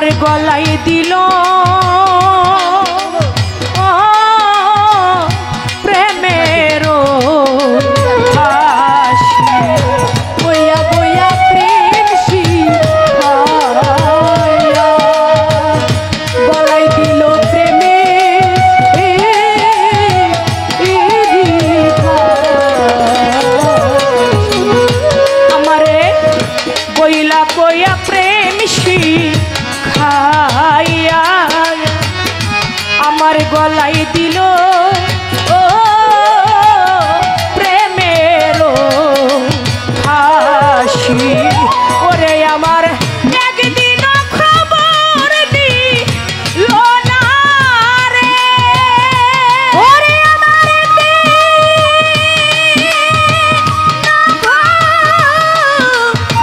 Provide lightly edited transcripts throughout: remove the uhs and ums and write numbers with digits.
আমার গলায় দিল প্রেমের হাসি বইয়া বইয়া প্রেম শিখাইয়া গলায় দিল আমারে বইলা বইয়া প্রেম শিখাইয়া আমার গলায় দিল ও প্রেমের হাসি ওরে আমার একদিন খবর দিল না রে ওরে আমার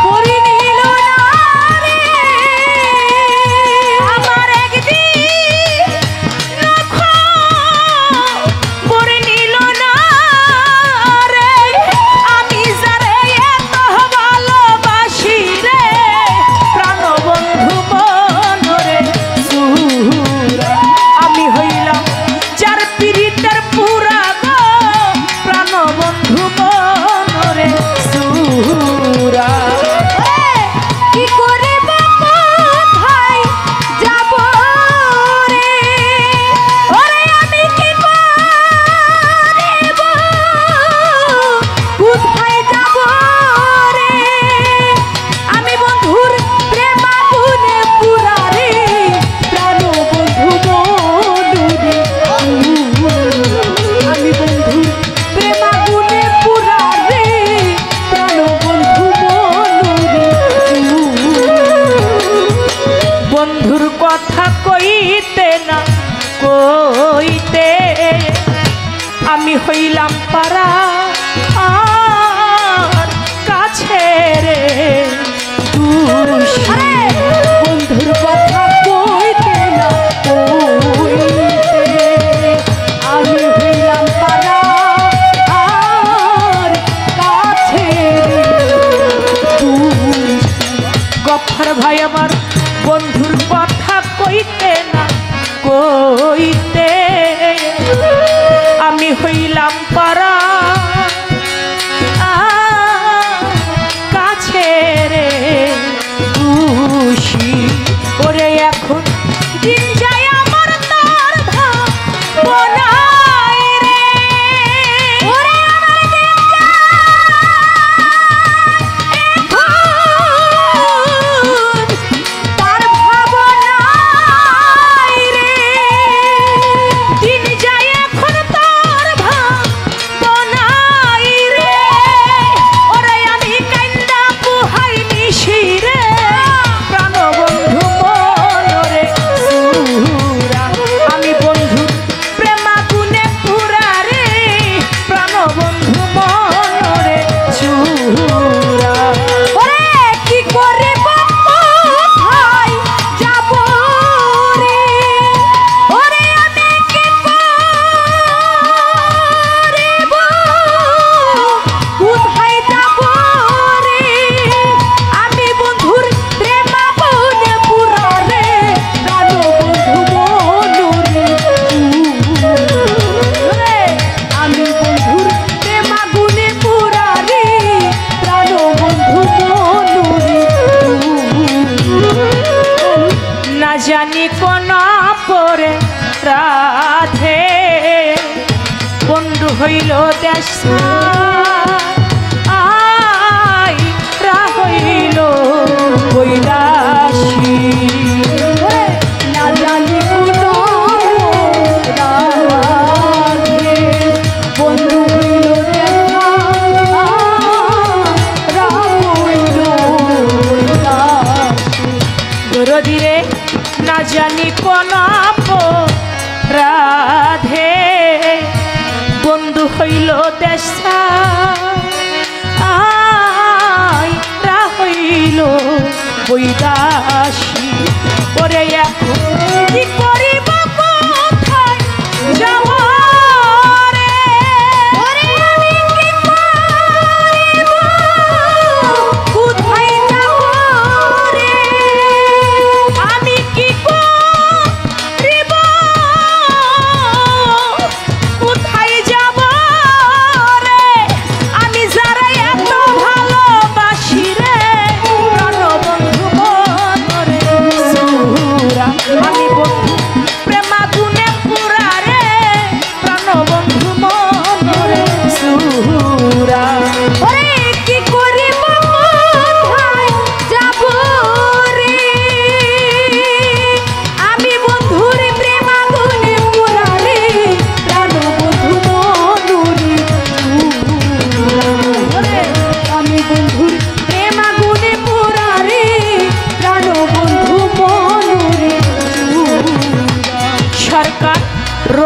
পরি নিল না রে আমার একদিন খবর নিল না রে আমি যারে এত ভালোবাসি রে প্রাণবন্ধু মনরে সুরা আমি হইলাম যার পীড়িতের পুরা গো প্রাণবন্ধু মনরে সুরা কি করে কোথায় যাব রে ওরে আমি কি করিব কোথায় যাব রে আমি বন্ধুর প্রেম আগুনে পুরা রে প্রাণবন্ধু মনুরে আমি বন্ধুর প্রেম আগুনে পুরা রে প্রাণবন্ধু মনুরে বন্ধুর কথা কইতে না কইতে আমি হইলাম পারা আর কাছে রে বন্ধুর কথা কইতে না কইতে আমি হইলাম পারা আর কাছে গফফার ভাই আমার বন্ধুর কথা কইতে না কইতে আমি হইলাম পারা কাছে রে খুশি ওরে এখন দিন যায় আমার তার ভাবনাই রে ওরে আমার দিন তার ভাবনাই রে দিন যায় এখন তার ভাবনাই রে ওরে আমি কান্দা পুহাই নিশি রে প্রাণবন্ধু মনরে সুরা আমি বন্ধু প্রেমাগুনে পুরা রে প্রাণবন্ধু মনরে সুরা ওরে কি করে কোথায় যাব রে ওরে আমি কি করিব কোথায় যাব রে আমি বন্ধুর প্রেম আগুনে পুরা রে প্রাণবন্ধু মনুরে আমি বন্ধুর প্রেম আগুনে পুরা রে প্রাণবন্ধু মনুরে না জানি কোন পরে রাধে বন্ধু হইল দেশ আই রা হইল কৈলাসী না জানি কোন রাধে বন্ধু হইল দেশ রা হইল কৈলাসী দরদিরে না জানি কোন রাধে বন্ধু হইল দেশ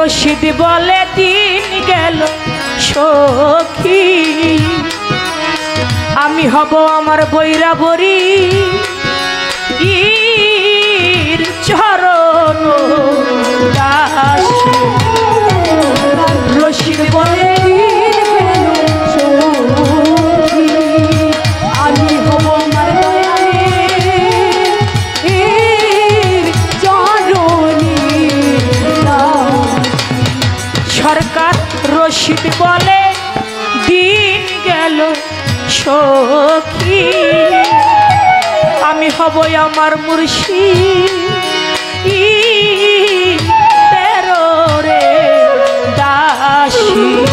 রশিদ বলে দিন গেল সখী আমি হব আমার বৈরাবরী ইর চরণ দাসী রশিদ বলে রশিদ বলে দিন গেল সখী আমি হব আমার মুর্শিদ তেরো রে দাসী